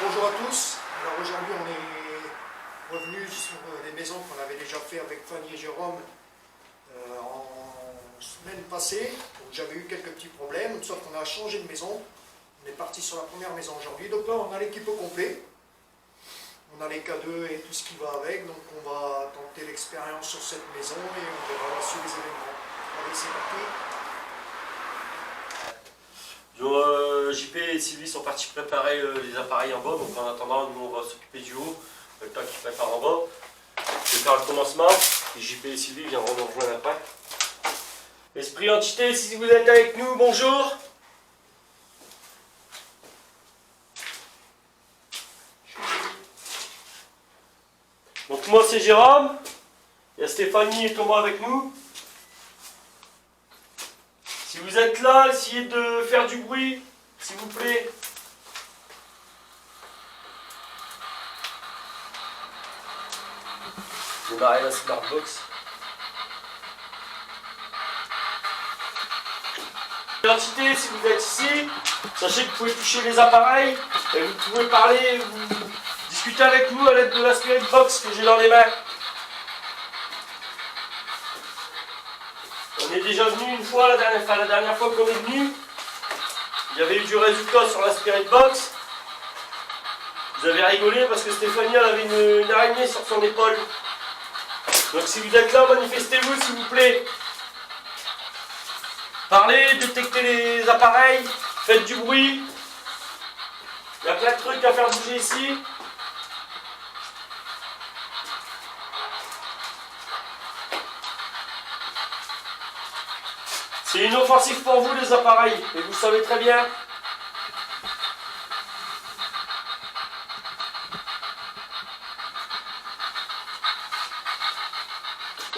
Bonjour à tous. Alors aujourd'hui on est revenu sur les maisons qu'on avait déjà fait avec Fanny et Jérôme en semaine passée, où j'avais eu quelques petits problèmes, sauf qu'on a changé de maison. On est parti sur la première maison aujourd'hui. Donc là on a l'équipe au complet. On a les K2 et tout ce qui va avec. Donc on va tenter l'expérience sur cette maison et on verra la suite des événements. Allez, c'est parti. JP et Sylvie sont partis préparer les appareils en bas, donc en attendant, nous on va s'occuper du haut, le temps qu'ils préparent en bas. Je vais faire le commencement, et JP et Sylvie viendront nous rejoindre après. Esprit entité, si vous êtes avec nous, bonjour. Donc moi c'est Jérôme, il y a Stéphanie et Thomas avec nous. Si vous êtes là, essayez de faire du bruit, s'il vous plaît. Démarrer la Smartbox. Identité, si vous êtes ici, sachez que vous pouvez toucher les appareils et vous pouvez parler, vous discuter avec nous à l'aide de la Spirit Box que j'ai dans les mains. On est déjà venu une fois, la dernière fois qu'on est venu, il y avait eu du résultat sur la Spirit Box. Vous avez rigolé parce que Stéphanie elle avait une araignée sur son épaule. Donc si vous êtes là, manifestez-vous s'il vous plaît. Parlez, détectez les appareils, faites du bruit. Il y a plein de trucs à faire bouger ici. C'est une offensive pour vous les appareils, et vous le savez très bien.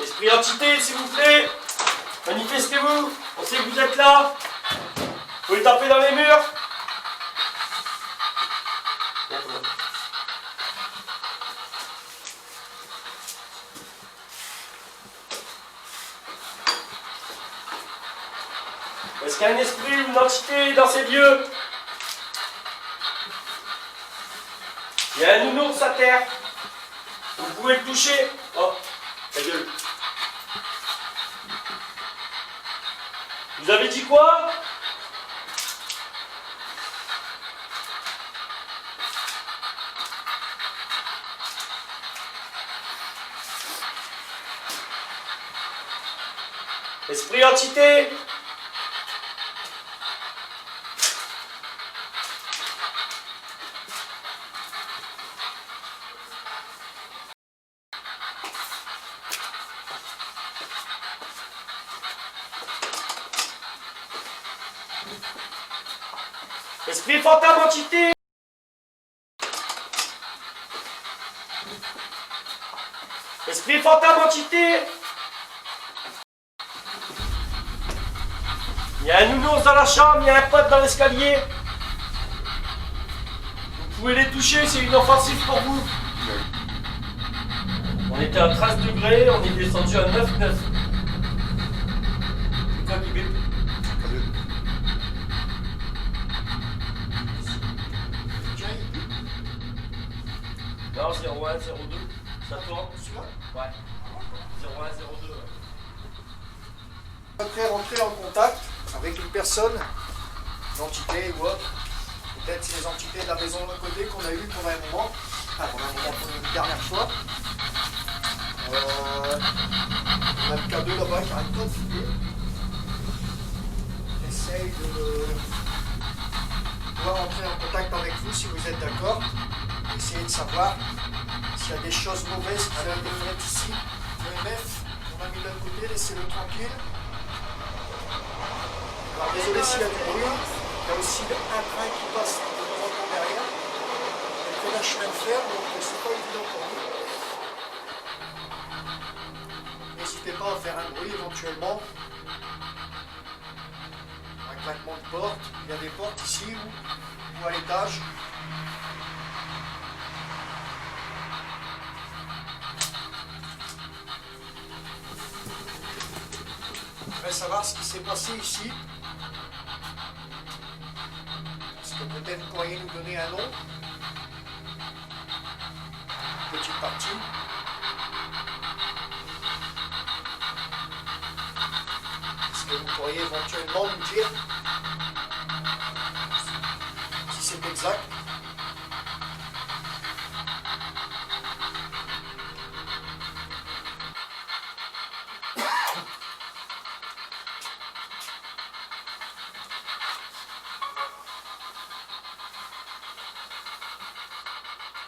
Esprit entité, s'il vous plaît, manifestez-vous, on sait que vous êtes là. Vous pouvez taper dans les murs. Est-ce qu'il y a un esprit ou une entité dans ces lieux? Il y a un nounours à terre. Vous pouvez le toucher. Oh, ta gueule. Vous avez dit quoi? Esprit entité. Esprit fantôme entité. Esprit fantôme entité. Il y a un nounours dans la chambre, il y a un pote dans l'escalier. Vous pouvez les toucher, c'est une offensive pour vous. On était à 13 degrés, on est descendu à 9,9. C'est quoi qui bip? 01 02. Ça tourne? Celui-là? Ouais. 01 02. Ouais. Après rentrer en contact avec une personne, une entité ou autre, peut-être c'est les entités de la maison à côté qu'on a eu pendant un moment, pour une dernière fois. On a le cadeau là-bas qui arrête pas de filer. Essaye de pouvoir entrer en contact avec vous si vous êtes d'accord. Essayez de savoir s'il y a des choses mauvaises à l'œil de fait ici. Le MF, on a mis d'un côté, laissez-le tranquille. Alors désolé s'il y a du bruit, il y a aussi un train qui passe de temps en temps derrière. Elle fait un chemin de fer, donc c'est pas évident pour vous. N'hésitez pas à faire un bruit éventuellement. Un claquement de porte. Il y a des portes ici ou à l'étage. Je voudrais savoir ce qui s'est passé ici. Est-ce que peut-être vous pourriez nous donner un nom? Petite partie. Est-ce que vous pourriez éventuellement nous dire si c'est exact?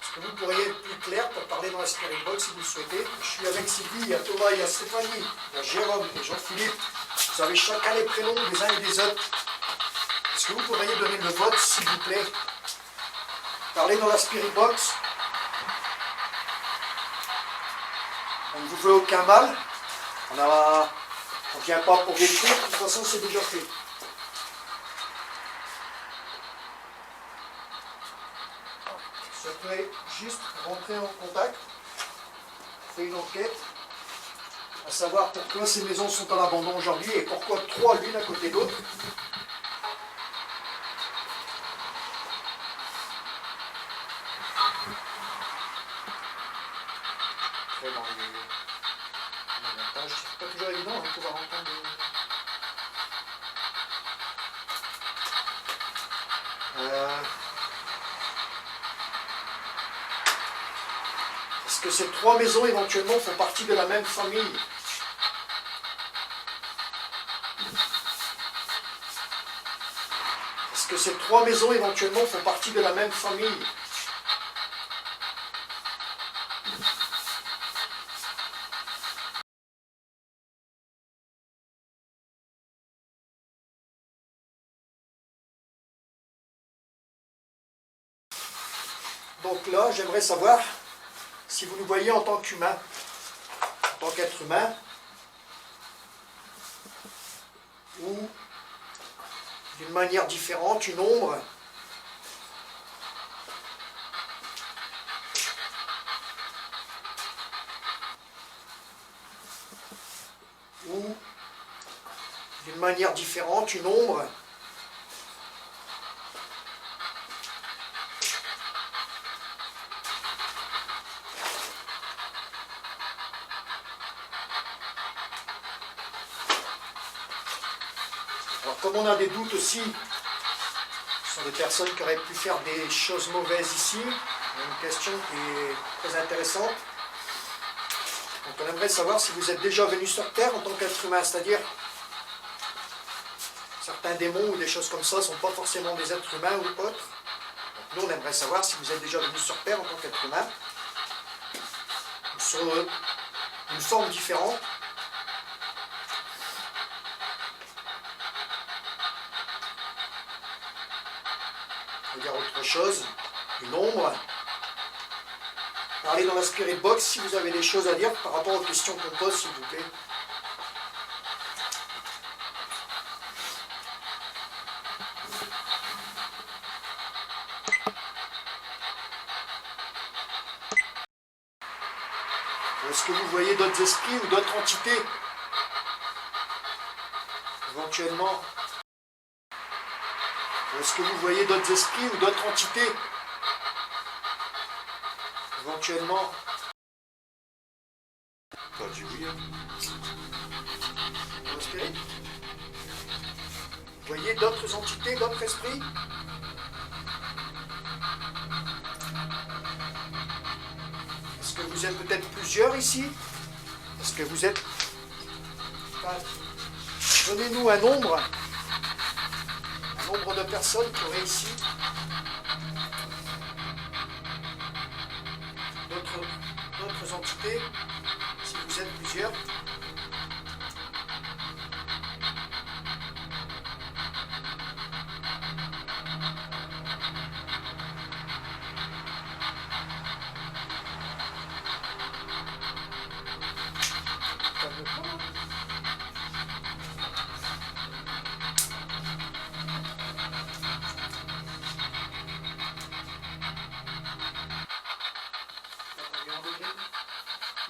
Est-ce que vous pourriez être plus clair pour parler dans la Spirit Box si vous le souhaitez? Je suis avec Sylvie, il y a Thomas, il y a Stéphanie, il y a Jérôme et Jean-Philippe. Vous avez chacun les prénoms des uns et des autres. Est-ce que vous pourriez donner le vote, s'il vous plaît? Parlez dans la Spirit Box. On ne vous fait aucun mal. On ne vient pas pour détruire, de toute façon c'est déjà fait. Ça peut juste rentrer en contact, faire une enquête, à savoir pourquoi ces maisons sont en abandon aujourd'hui et pourquoi 3 l'une à côté de l'autre. Après, dans les montages, c'est pas toujours évident de pouvoir entendre. Est-ce que ces 3 maisons éventuellement font partie de la même famille? Est-ce que ces 3 maisons éventuellement font partie de la même famille? Donc là, j'aimerais savoir si vous nous voyez en tant qu'humain, en tant qu'être humain, ou d'une manière différente, une ombre, ou d'une manière différente, une ombre, alors comme on a des doutes aussi, ce sont des personnes qui auraient pu faire des choses mauvaises ici, il y a une question qui est très intéressante. Donc on aimerait savoir si vous êtes déjà venu sur Terre en tant qu'être humain, c'est-à-dire certains démons ou des choses comme ça ne sont pas forcément des êtres humains ou autres. Donc nous on aimerait savoir si vous êtes déjà venu sur Terre en tant qu'être humain, ou sur une forme différente. Regarde autre chose, une ombre. Parlez dans la Spirit Box si vous avez des choses à dire par rapport aux questions qu'on pose, s'il vous plaît. Est-ce que vous voyez d'autres esprits ou d'autres entités? Éventuellement. Est-ce que vous voyez d'autres esprits ou d'autres entités? éventuellement. T'as dit oui, hein. Vous voyez d'autres entités, d'autres esprits? Est-ce que vous êtes peut-être plusieurs ici? Est-ce que vous êtes... Enfin, donnez-nous un nombre de personnes qu'il y aurait ici. D'autres entités, si vous êtes plusieurs.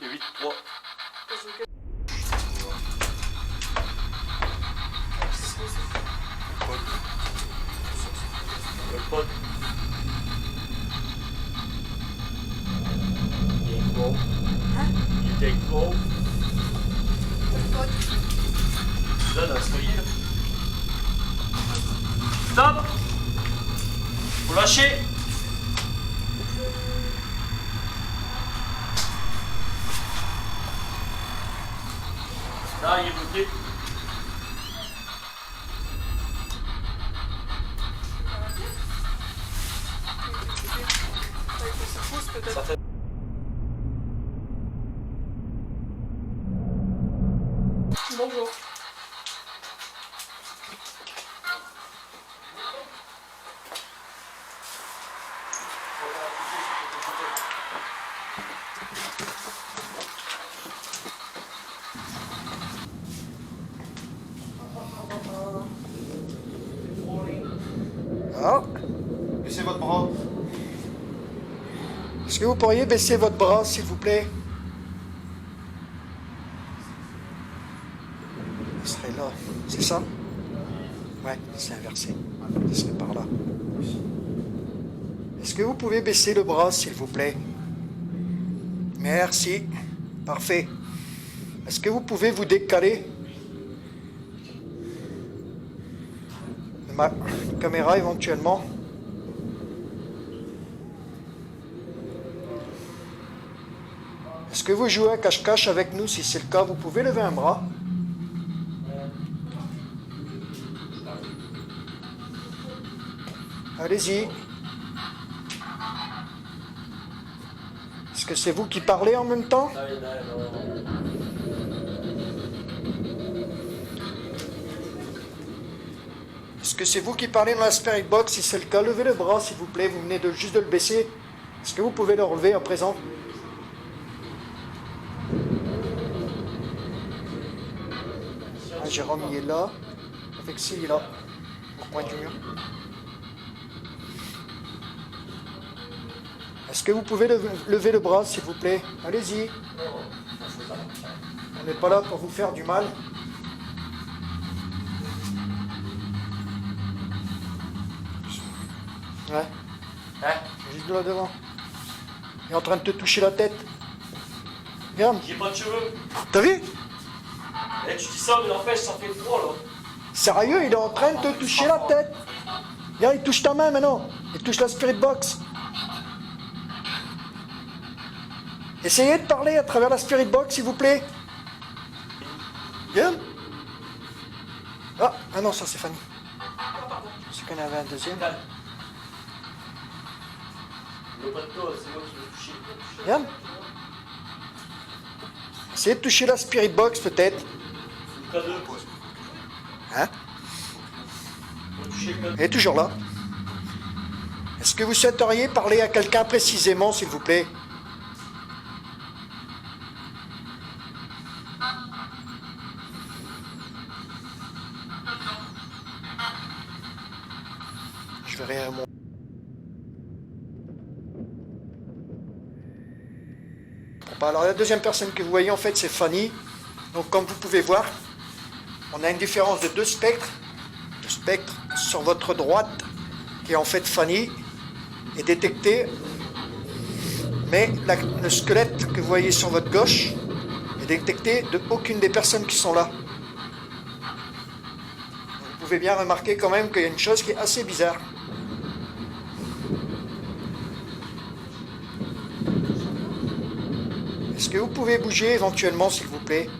Et 8-3. Le pod. Il est avec toi. Il était avec toi. Là, dans la soirée. Stop! Faut lâcher! Là, il est bloqué. Ça fait... Bonjour. Ah. Baissez votre bras. Est-ce que vous pourriez baisser votre bras, s'il vous plaît? Ce serait là, c'est ça? Ouais, c'est inversé. Ce serait par là. Est-ce que vous pouvez baisser le bras, s'il vous plaît? Merci. Parfait. Est-ce que vous pouvez vous décaler de ma caméra éventuellement? Est-ce que vous jouez à cache-cache avec nous? Si c'est le cas, vous pouvez lever un bras. Allez-y. Est-ce que c'est vous qui parlez en même temps? Est-ce que c'est vous qui parlez dans la spirit box? Si c'est le cas, levez le bras s'il vous plaît. Vous venez juste de le baisser. Est-ce que vous pouvez le relever à présent? Ah, Jérôme il est là. Alexis il est là. Au coin du mur. Est-ce que vous pouvez lever le bras s'il vous plaît? Allez-y. On n'est pas là pour vous faire du mal. Ouais. Hein? Juste de là devant. Il est en train de te toucher la tête. Regarde. J'ai pas de cheveux. T'as vu? Eh, tu dis ça, mais n'empêche, ça fait froid là. Sérieux, il est en train de te toucher la tête. Regarde, il touche ta main maintenant. Il touche la spirit box. Essayez de parler à travers la spirit box, s'il vous plaît. Regarde. Ah non, ça c'est Fanny. C'est qu'on avait un deuxième. Calme. Il n'y a pas de toi, c'est moi qui veux toucher. Regarde. Essayez de toucher la spirit box peut-être. Le K2. Hein? Faut toucher le K2. Elle est toujours là. Est-ce que vous souhaiteriez parler à quelqu'un précisément, s'il vous plaît? Je verrai mon... Alors la deuxième personne que vous voyez en fait c'est Fanny. Donc comme vous pouvez voir, on a une différence de deux spectres. Le spectre sur votre droite, qui est en fait Fanny, est détecté Mais le squelette que vous voyez sur votre gauche est détecté de aucune des personnes qui sont là. Vous pouvez bien remarquer quand même qu'il y a une chose qui est assez bizarre. Est-ce que vous pouvez bouger éventuellement, s'il vous plaît?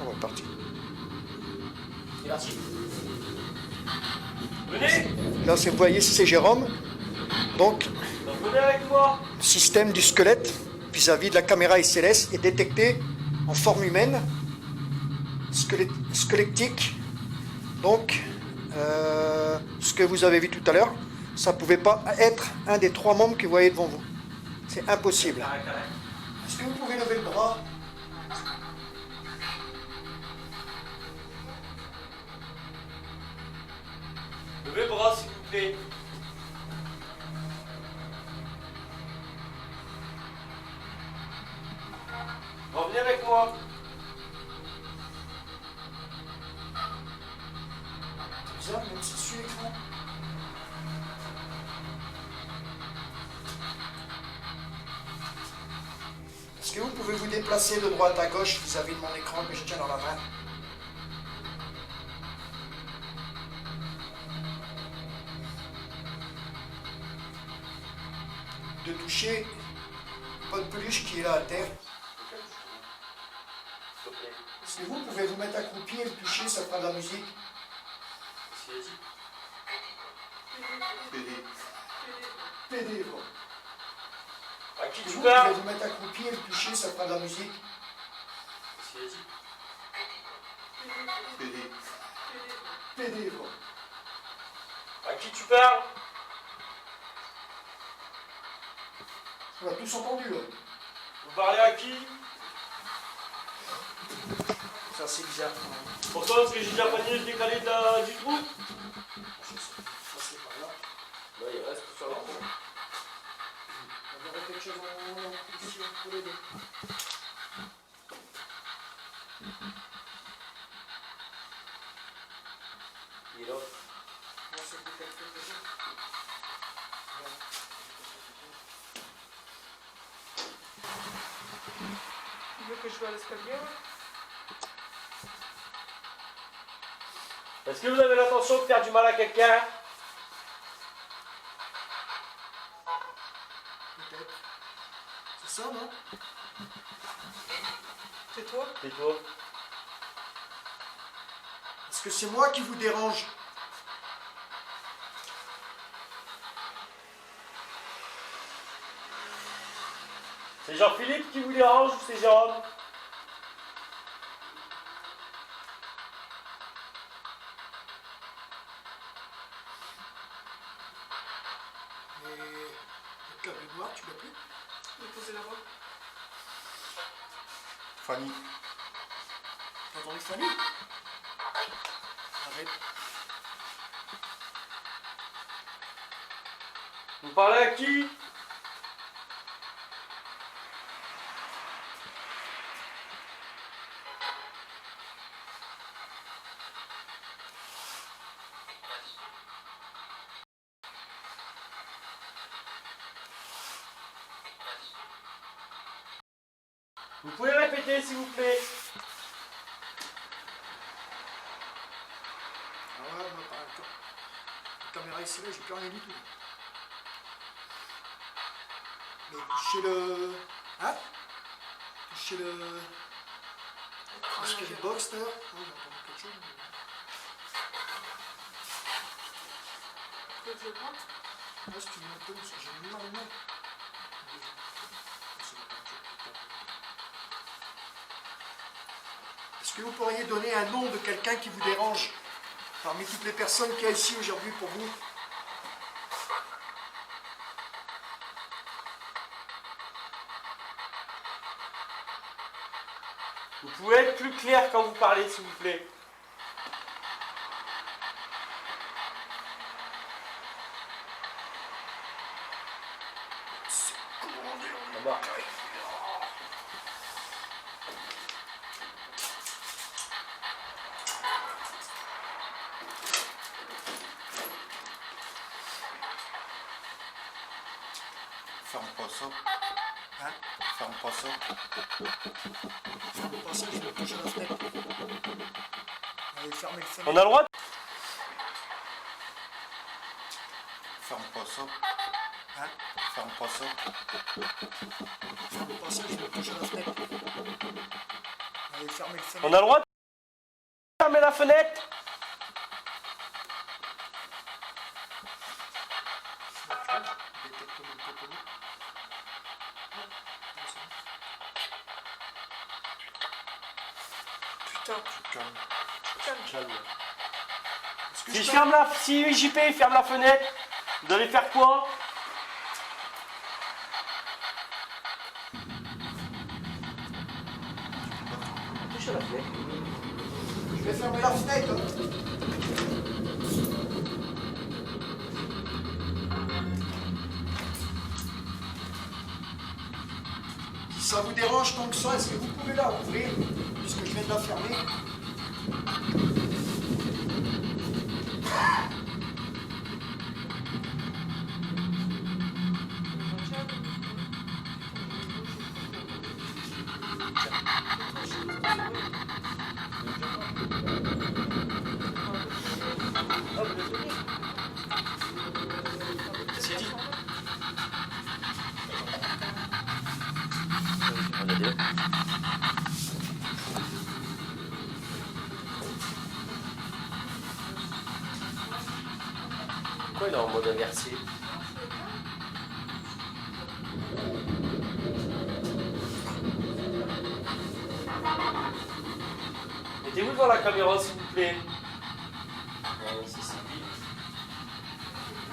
On est parti. C'est parti. Venez. Là, vous voyez, c'est Jérôme. Donc, Donc, venez avec moi. le système du squelette vis-à-vis de la caméra SLS est détecté en forme humaine, squelettique. Donc, ce que vous avez vu tout à l'heure, ça ne pouvait pas être un des 3 membres que vous voyez devant vous. C'est impossible. Est-ce que vous pouvez lever le bras? Levez le bras, s'il vous plaît. Revenez avec moi. C'est bizarre, même si sur l'écran. Est-ce que vous pouvez vous déplacer de droite à gauche vis-à-vis de mon écran que je tiens dans la main? De toucher pas de peluche qui est là à terre. S'il te plaît. Est-ce que vous pouvez vous mettre accroupi et le toucher, ça fera de la musique? Vas-y. PD. PD, bon. À qui tu Vous parles? pouvez vous mettre accroupi et le toucher, ça fera de la musique. Vas-y. PD. PD, bon. À qui tu parles? On a tous entendu, là. Vous parlez à qui? Ça, c'est bizarre. Pourquoi? Parce que j'ai déjà panier le décalé du trou? Ça, c'est par là. Là, il reste sur la roue. On aurait quelque chose ici pour l'aider. Il est là. Non, c'est plus quelque chose. Tu veux que je vais à l'escalier, ouais? Est-ce que vous avez l'intention de faire du mal à quelqu'un? Peut-être. C'est ça, non? C'est toi? Et toi? Est-ce que c'est moi qui vous dérange? C'est Jean-Philippe qui vous dérange ou c'est Jérôme? Mais le câble noir, tu l'as plus? Déposer la voix. Fanny. T'as entendu Fanny? Arrête. Vous parlez à qui? Vous pouvez répéter s'il vous plaît? Ah ouais, moi, par exemple, la caméra ici, là, j'ai plus rien du tout. Mais touchez le... Hein? Touchez le... Est-ce qu'il y a le box, là? Oh, j'ai entendu quelque chose. Tu veux que je le prenne? Moi, si tu veux un peu, parce que j'ai énormément. Est-ce que vous pourriez donner un nom de quelqu'un qui vous dérange parmi toutes les personnes qu'il y a ici aujourd'hui pour vous? Vous pouvez être plus clair quand vous parlez s'il vous plaît? Là-bas. Ferme pas ça. Hein? Ferme pas ça. Ferme pas ça, je vais toucher la fenêtre. Allez, fermez le fenêtre. On a le droit? Ferme pas ça. Hein? Ferme pas ça. Ferme pas ça, je vais toucher la fenêtre. Allez, fermez le fenêtre. On a le droit de fermer la fenêtre? Putain, Calme. calme. Si je ferme la... Si JP ferme la fenêtre, vous allez faire quoi? Touche la fenêtre. Je vais fermer la fenêtre. Hein. Si ça vous dérange tant que ça, est-ce que vous pouvez la ouvrir puisque je viens de la fermer? C'est dit. Pourquoi il est en mode inversé? Mettez-vous devant la caméra s'il vous plaît. C'est Sylvie.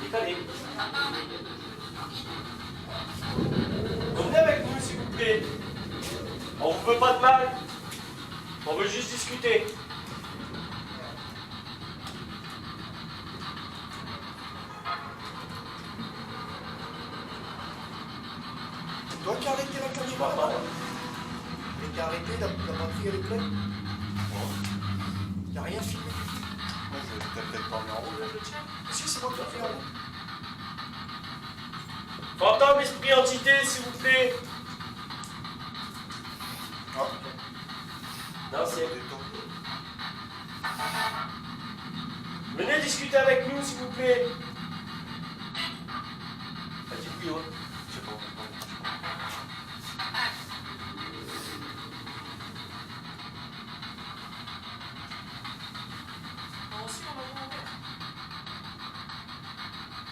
Décalez. Revenez avec nous s'il vous plaît. On vous veut pas de mal. On veut juste discuter. Toi qui as arrêté la caméra là? Mais qui a arrêté, la batterie elle est pleine? Il n'y a rien filmé. Moi, je vais peut-être pas mis en route. Si, c'est moi qui ai fait en haut. Fantôme, esprit, entité, s'il vous plaît. Ah, Non, c'est... des taux. Venez discuter avec nous s'il vous plaît. Petit couillon. C'est bon. Moi aussi, on a ouvert.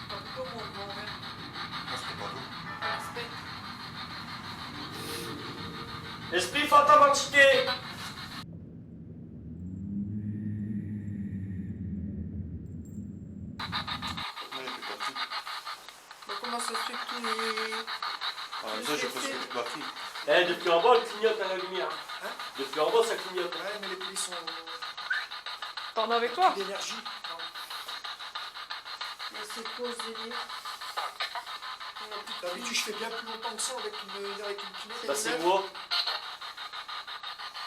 Pourquoi on va ouvert? Moi, c'était pas tout. Respect. Esprit, fantôme, entité. Ouais, il était parti. Bah, comment ça se fait que tous les... Ah, ça, j'ai presque toute batterie. Eh, depuis en bas, elle clignote à la lumière. Hein? Depuis en bas, ça clignote. Ouais, mais les plis sont T'en as avec toi? d'énergie. Mais c'est quoi ce délire? D'habitude, je fais bien plus longtemps que ça avec une kiné. Bah, c'est moi.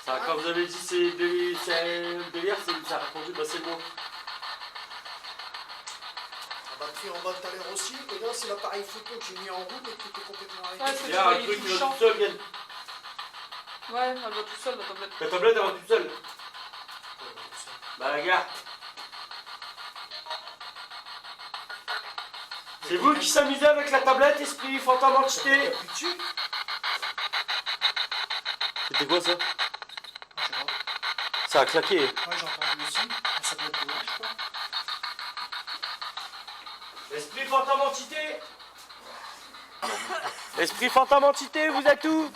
Ça, quand vous avez dit c'est un délire, ça a répondu, bah c'est moi. La batterie en bas tout à l'heure aussi. Et là, c'est l'appareil photo que j'ai mis en route et qui était complètement arrêté. Ouais, c'est- Il y a un truc qui va tout seul, Yann. Ouais, elle va tout seule, la tablette. La tablette, elle va toute seule. Bah, regarde. C'est vous qui s'amusez avec la tablette, esprit, fantôme, entité. Appuie dessus. C'était quoi ça? Je sais pas. Ça a claqué. Ouais, j'ai entendu aussi. Ça doit être dommage, quoi. Esprit, fantôme, entité. Esprit, fantôme, entité, vous êtes où?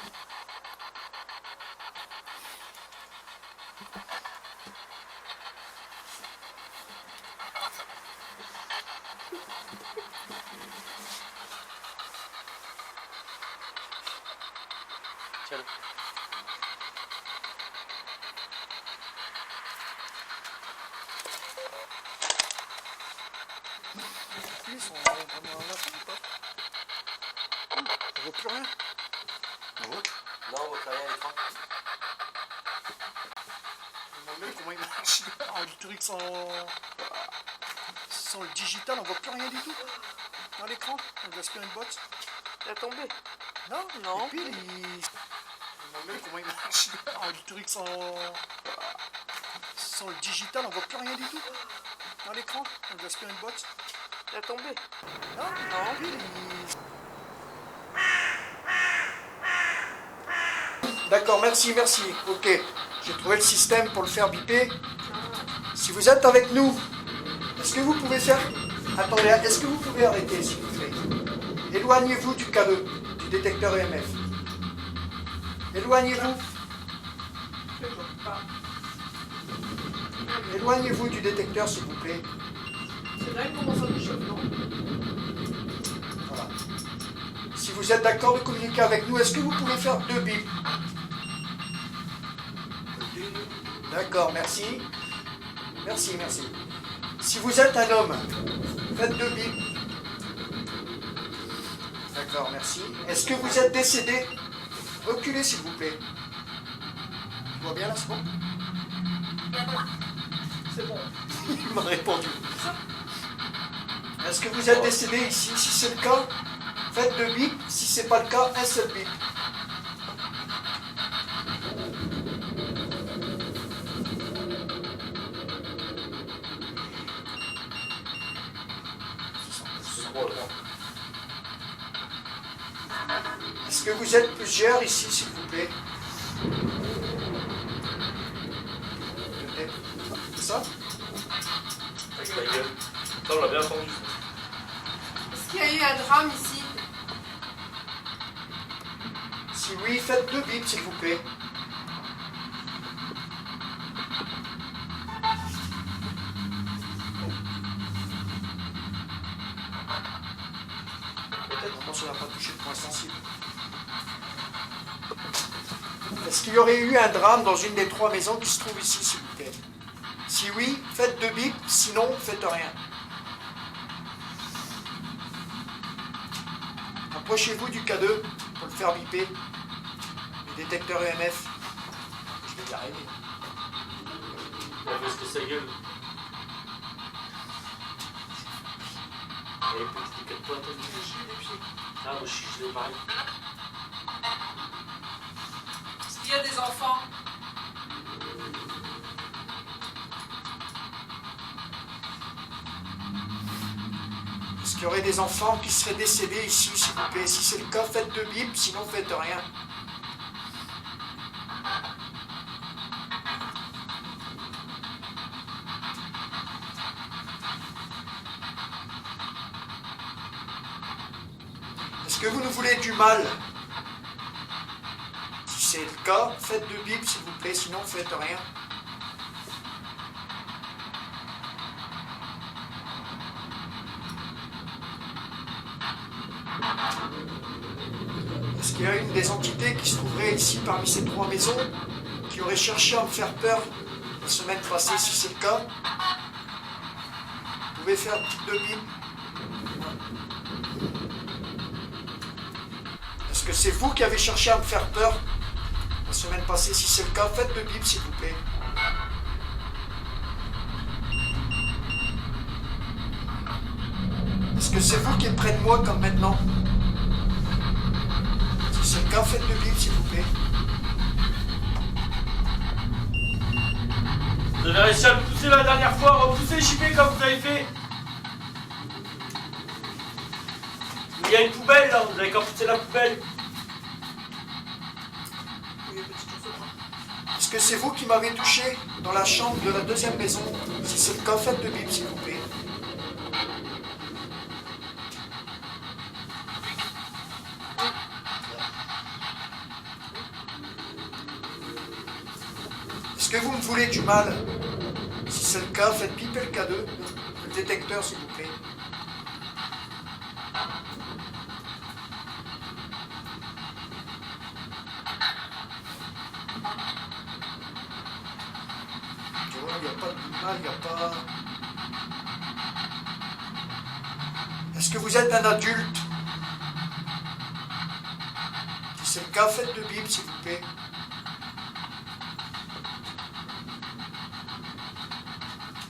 Tiens. Ils sont vraiment à la fin, quoi. On voit plus rien. Ouais. Non, on va rien écran. On voit même comment il marche. Le truc sans le digital, on voit plus rien du tout. Dans l'écran, on doit aspirer une botte. Il a tombé. Non. Non. Et puis, même comment il marche. Le truc sans le digital, on voit plus rien du tout. Dans l'écran, on doit Spirit Box. Il a tombé. Non. Non. Et puis, D'accord, merci. Ok, j'ai trouvé le système pour le faire biper. Si vous êtes avec nous, est-ce que vous pouvez faire... Attendez, est-ce que vous pouvez arrêter, s'il vous plaît? Éloignez-vous du K2, du détecteur EMF. Éloignez-vous. Éloignez-vous du détecteur, s'il vous plaît. C'est vrai comment ça nous chauffe, non? Voilà. Si vous êtes d'accord de communiquer avec nous, est-ce que vous pouvez faire 2 bips? D'accord, merci. Merci. Si vous êtes un homme, faites 2 bips. D'accord, merci. Est-ce que vous êtes décédé? Reculez, s'il vous plaît. Tu vois bien là, c'est bon? C'est bon. Il m'a répondu. Est-ce que vous êtes décédé ici? Si c'est le cas, faites 2 bips. Si c'est pas le cas, un seul bip. Est-ce que vous êtes plusieurs ici, s'il vous plaît? C'est ça? Avec ma gueule. Ça, on l'a bien entendu. Est-ce qu'il y a eu un drame ici? Si oui, faites 2 bips, s'il vous plaît. Attention, on n'a pas touché le point sensible. Est-ce qu'il y aurait eu un drame dans une des 3 maisons qui se trouvent ici, s'il vous plaît? Si oui, faites 2 bips, sinon, faites rien. Approchez-vous du K2 pour le faire biper. Le détecteur EMF. Je vais y arriver. On va se sa gueule. Et petit quatre points, t'as vu? Ah, moi je l'ai pareil. Est-ce qu'il y a des enfants? Est-ce qu'il y aurait des enfants qui seraient décédés ici, s'il vous plaît? Si c'est le cas, faites 2 bips, sinon faites rien. Est-ce que vous nous voulez du mal? Si c'est le cas, faites 2 bips, s'il vous plaît, sinon faites rien. Est-ce qu'il y a une des entités qui se trouverait ici parmi ces 3 maisons qui aurait cherché à me faire peur la semaine passée? Si c'est le cas, vous pouvez faire 2 bips. Est-ce que c'est vous qui avez cherché à me faire peur la semaine passée? Si c'est le cas, faites 2 bips, s'il vous plaît. Est-ce que c'est vous qui êtes près de moi comme maintenant? Si c'est le cas, faites 2 bips, s'il vous plaît. Vous avez réussi à me pousser la dernière fois, repoussez JP comme vous avez fait. Il y a une poubelle là, vous avez qu'à pousser la poubelle. Est-ce que c'est vous qui m'avez touché dans la chambre de la 2e maison? Si c'est le cas, faites 2 bips, s'il vous plaît. Est-ce que vous me voulez du mal? Si c'est le cas, faites piper le K2, le détecteur, s'il vous plaît. Tu vois, il n'y a pas de mal, il n'y a pas... Est-ce que vous êtes un adulte? Si c'est le cas, faites 2 bips, s'il vous plaît.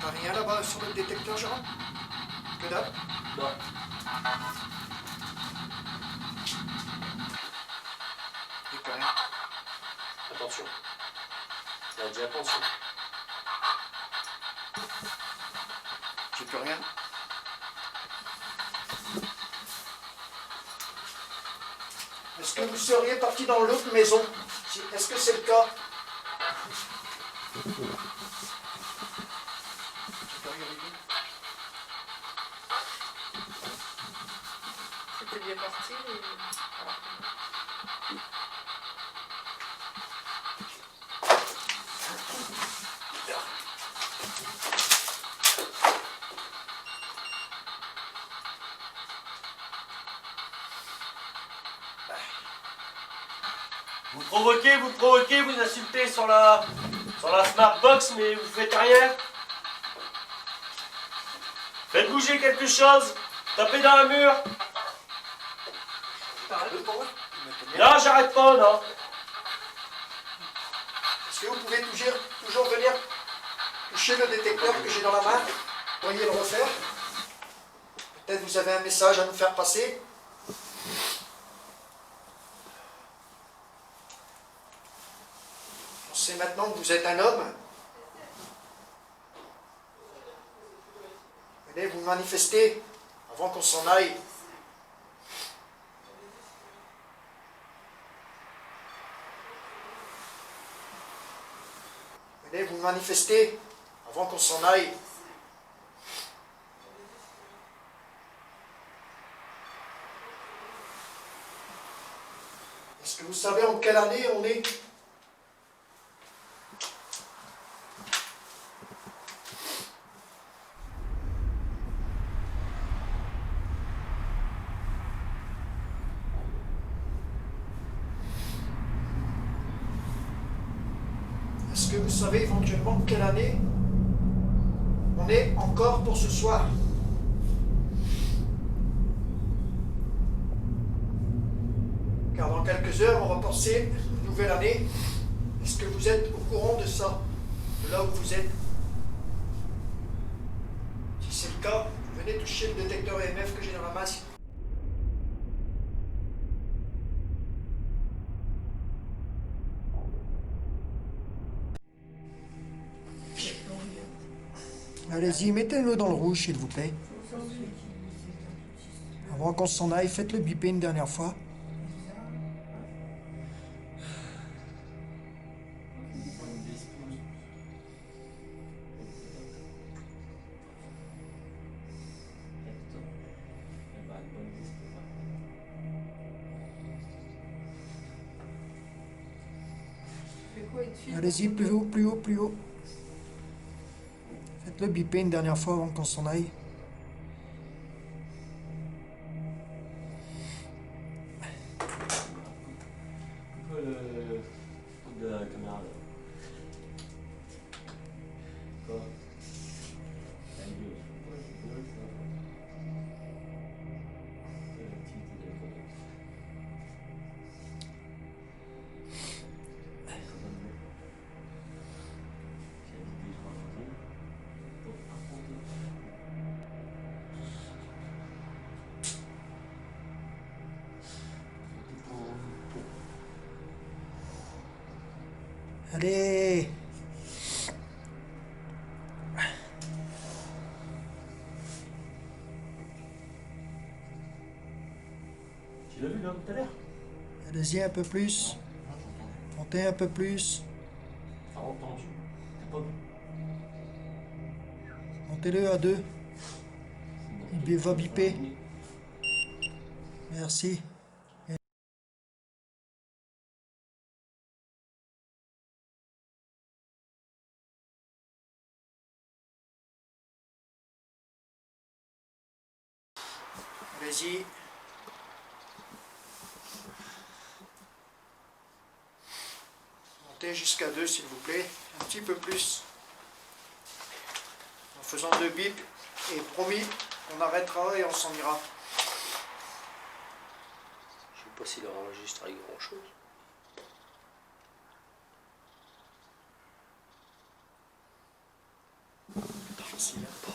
T'as rien là-bas sur le détecteur, Jérôme? Que dalle? Non. Attention. Il a dit attention. J'ai plus rien. Est-ce que vous seriez parti dans l'autre maison? Est-ce que c'est le cas? C'était bien parti. Vous provoquez, vous insultez sur la Smartbox, mais vous faites rien. Faites bouger quelque chose. Tapez dans un mur. Non, j'arrête pas, non. Est-ce que vous pouvez toujours venir toucher le détecteur que j'ai dans la main? Vous pourriez le refaire? Peut-être vous avez un message à nous faire passer. On sait maintenant que vous êtes un homme. Venez vous manifester avant qu'on s'en aille. Venez vous manifester avant qu'on s'en aille. Est-ce que vous savez en quelle année on est? Est-ce que vous savez éventuellement quelle année on est encore pour ce soir? Car dans quelques heures, on va penser une nouvelle année. Est-ce que vous êtes au courant de ça? De là où vous êtes? Si c'est le cas, venez toucher le détecteur EMF que j'ai dans la main. Allez-y, mettez-le dans le rouge, s'il vous plaît. Avant qu'on s'en aille, faites-le biper une dernière fois. Allez-y, plus haut, plus haut, plus haut. Faites-le biper une dernière fois avant qu'on s'en aille. Le truc de la caméra là. Quoi? Allez! Tu l'as vu là tout à l'heure? Allez-y un peu plus. Montez un peu plus. T'as entendu? T'as pas vu? Montez-le à 2. Il va biper. Merci. Allez-y. Montez jusqu'à 2, s'il vous plaît. Un petit peu plus. En faisant 2 bips. Et promis, on arrêtera et on s'en ira. Je sais pas s'il enregistre avec grand chose. S'il aime pas.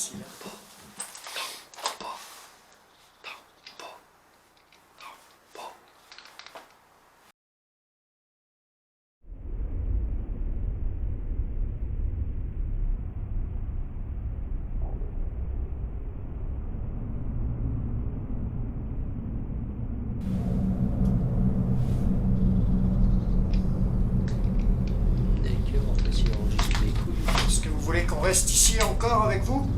merci. D'accord, on peut s'y enregistrer les couilles. Est-ce que vous voulez qu'on reste ici encore avec vous?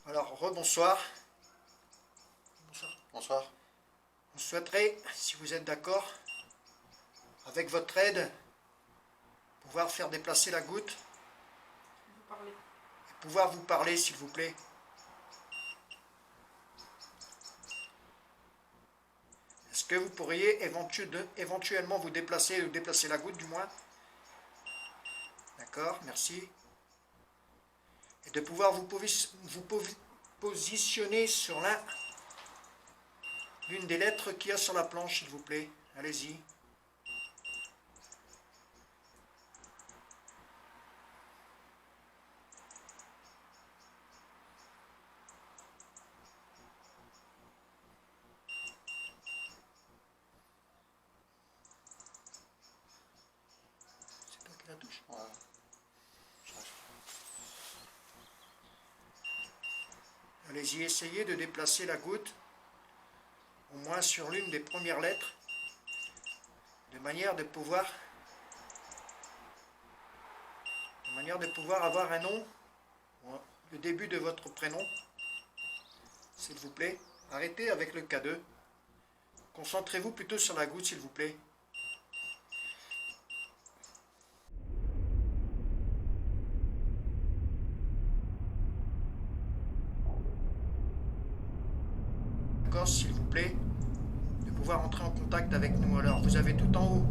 Alors, rebonsoir. Bonsoir. Bonsoir. On souhaiterait, si vous êtes d'accord, avec votre aide, pouvoir faire déplacer la goutte Vous parlez. et pouvoir vous parler, s'il vous plaît. Est-ce que vous pourriez éventuellement vous déplacer, ou déplacer la goutte du moins? D'accord, merci. Et de pouvoir vous positionner sur l'une des lettres qu'il y a sur la planche, s'il vous plaît. Allez-y. C'est toi qui la touche? Ouais. Allez-y, essayez de déplacer la goutte, au moins sur l'une des premières lettres, de manière de pouvoir avoir un nom, le début de votre prénom, s'il vous plaît. Arrêtez avec le K2. Concentrez-vous plutôt sur la goutte, s'il vous plaît. D'accord, s'il vous plaît, de pouvoir entrer en contact avec nous. Alors, vous avez tout en haut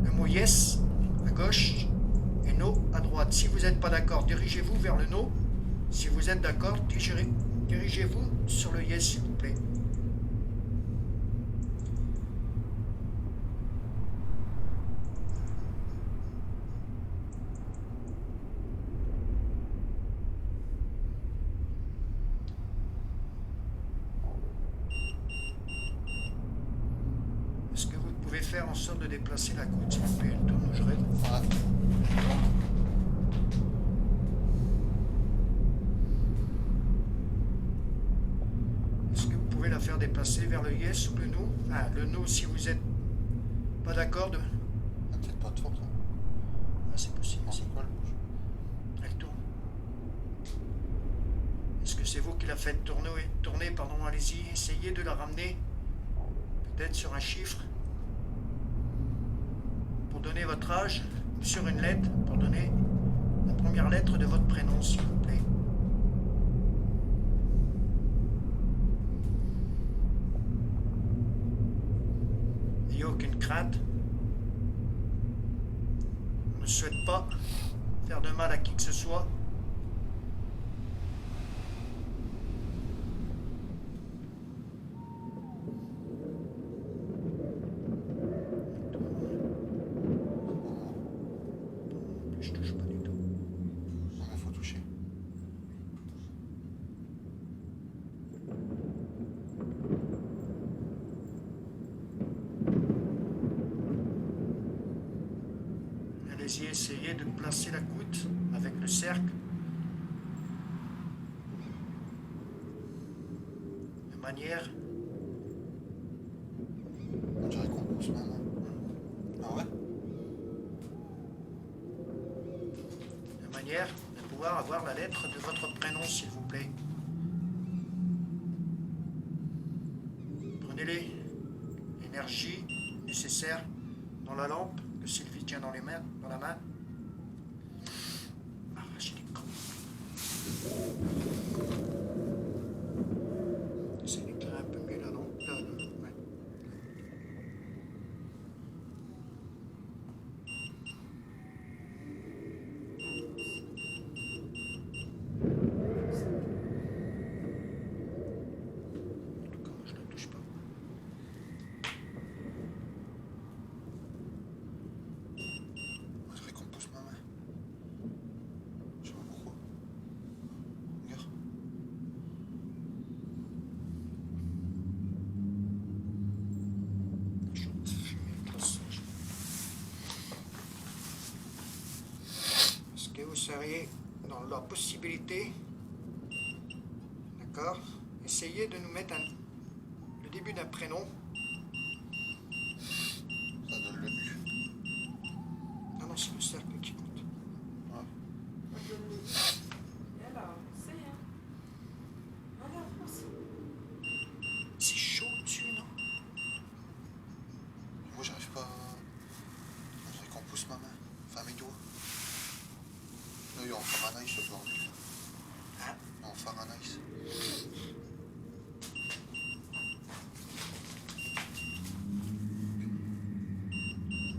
le mot yes à gauche et no à droite. Si vous n'êtes pas d'accord, dirigez-vous vers le no. Si vous êtes d'accord, dirigez-vous sur le yes, s'il vous plaît. Est-ce que vous pouvez faire en sorte de déplacer la goutte, s'il vous plaît? Elle tourne, je rêve. Ouais. Est-ce que vous pouvez la faire déplacer vers le yes ou le no? Ah, le no, si vous n'êtes pas d'accord. Ah, peut-être pas trop, ça. Ah, c'est possible. Non, c'est quoi le bouge? Elle tourne. Est-ce que c'est vous qui la faites tourner, pardon, allez-y, essayez de la ramener, peut-être sur un chiffre, pour donner votre âge, sur une lettre, pour donner la première lettre de votre prénom, s'il vous plaît. N'ayez aucune crainte. On ne souhaite pas faire de mal à qui que ce soit. Je touche pas du tout. Non, mais faut toucher. Allez-y, essayez de placer la goutte avec le cercle de manière. On dirait qu'on pousse même. Ah ouais? manière de pouvoir avoir la lettre de votre prénom, s'il vous plaît. Prenez-les. L'énergie nécessaire dans la lampe que Sylvie tient dans la main. Arrachez les corps. Essayez d'éclairer un peu mieux là, non? Là, ouais. Comment je ne touche pas? On dirait qu'on pousse ma main. Je sais pas pourquoi. Regarde. Chante fumée, classage. Est-ce que vous seriez dans la possibilité, d'accord, essayez de nous mettre le début d'un prénom. Ça donne le but. Non, c'est le cercle qui compte. Ouais. Et alors, c'est hein. Regarde, pense. C'est chaud dessus, non? Moi, j'arrive pas. On dirait qu'on pousse ma main. Enfin, mes doigts. Là, il y a en Fahrenheit, ce bordel. Hein? En Fahrenheit.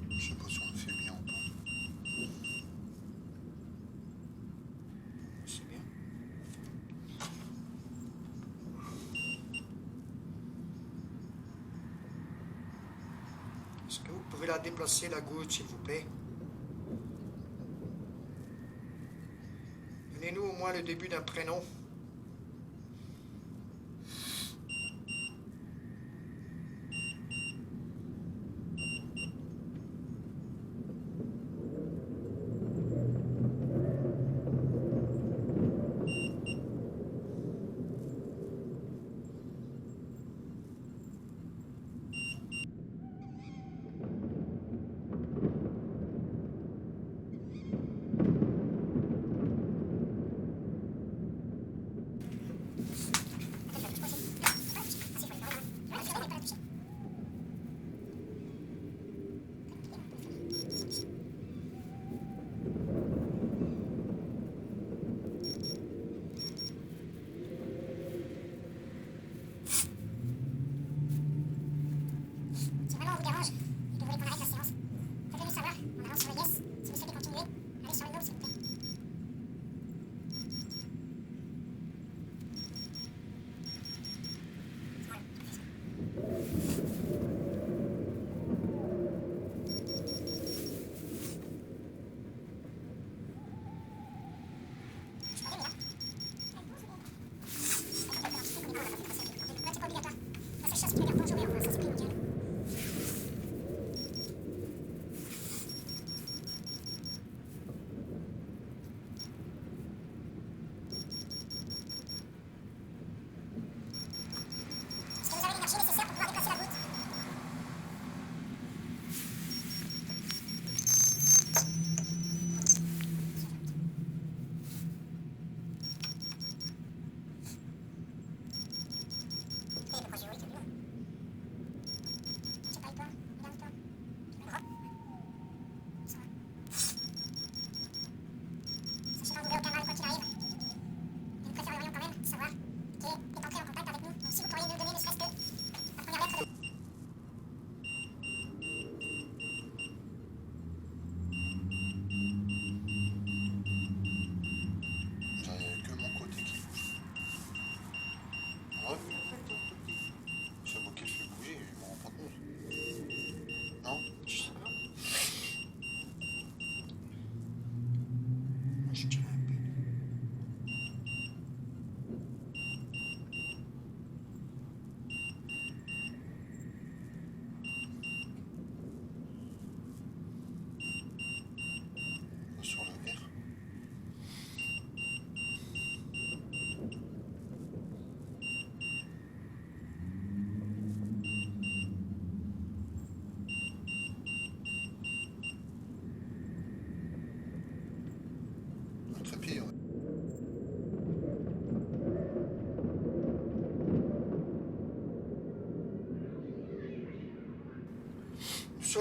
Je sais pas si on le fait bien ou pas. C'est bien. Est-ce que vous pouvez la déplacer, la goutte, s'il vous plaît? Donnez-nous au moins le début d'un prénom.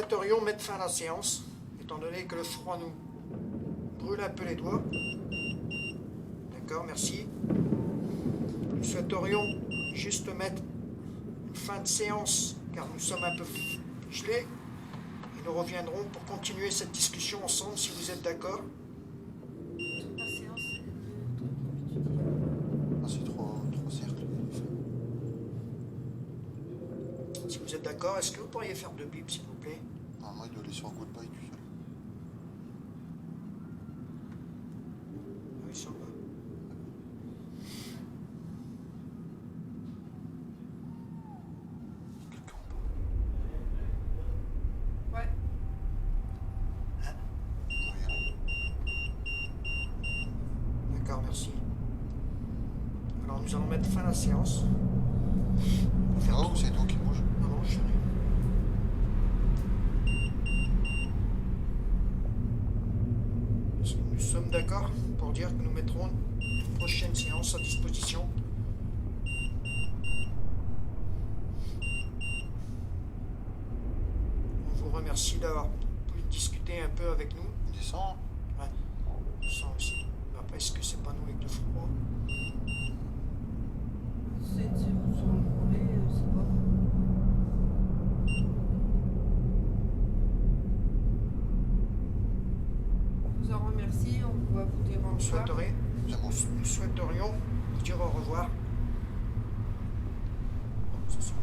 souhaiterions mettre fin à la séance, étant donné que le froid nous brûle un peu les doigts. D'accord, merci. Nous souhaiterions juste mettre une fin de séance, car nous sommes un peu gelés. Et nous reviendrons pour continuer cette discussion ensemble, si vous êtes d'accord. La séance, c'est Ah, c'est trois cercles. Si vous êtes d'accord, est-ce que vous pourriez faire 2 bips, s'il vous plaît? Normalement, il doit laisser en goodbye tout seul. Oui, ça va. Quelqu'un en bas. Ouais. Rien. D'accord, merci. Alors nous allons mettre fin à la séance. On va faire Oh, c'est toi qui bouge. Non, non, je fais rien. Est-ce que nous sommes d'accord pour dire que nous mettrons une prochaine séance à disposition? On vous remercie d'avoir pu discuter un peu avec nous. Il descend. Ouais, je sens aussi. Mais après, est-ce que c'est pas nous avec le froid? C'est vous sur le volet, c'est pas. On vous en remercie, on va vous dire au Vous revoir. souhaiteriez? C'est bon. Nous souhaiterions vous dire au revoir. Bon, ça, c'est bon.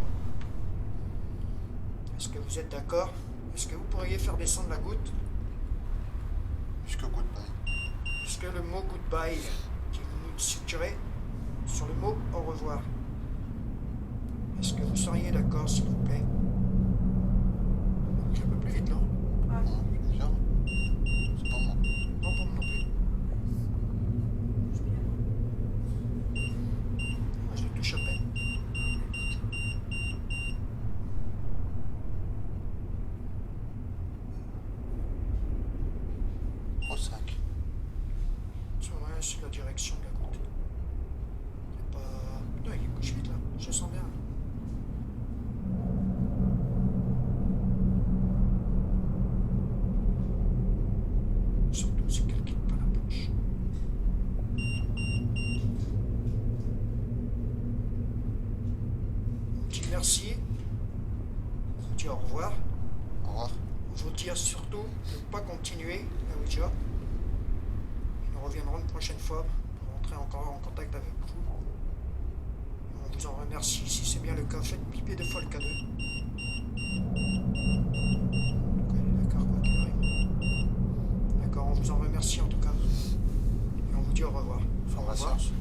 Est-ce que vous êtes d'accord? Est-ce que vous pourriez faire descendre la goutte? Jusque goodbye. Puisque le mot goodbye qui nous suggérait sur le mot au revoir. Est-ce que vous seriez d'accord, s'il vous plaît? Un peu plus vite, non? Ah, Non, c'est bien. C'est pas moi. Non, pour moi non plus. Moi, je le touche à peine. Oh, 5. C'est vrai, c'est la direction de la goutte. C'est pas... Non, il bouge vite, là. Je sens bien. Surtout si quelqu'un n'a pas la poche. On vous dit merci. On vous dit au revoir. Au revoir. On vous dit surtout de ne pas continuer la Ouija. Et nous reviendrons une prochaine fois pour entrer encore en contact avec vous. On vous en remercie. Si c'est bien le cas, faites piper 2 fois le cadeau. D'accord, quoi qu'il arrive. D'accord, on vous en remercie en tout cas. Et on vous dit au revoir. Fin Au de la revoir. séance.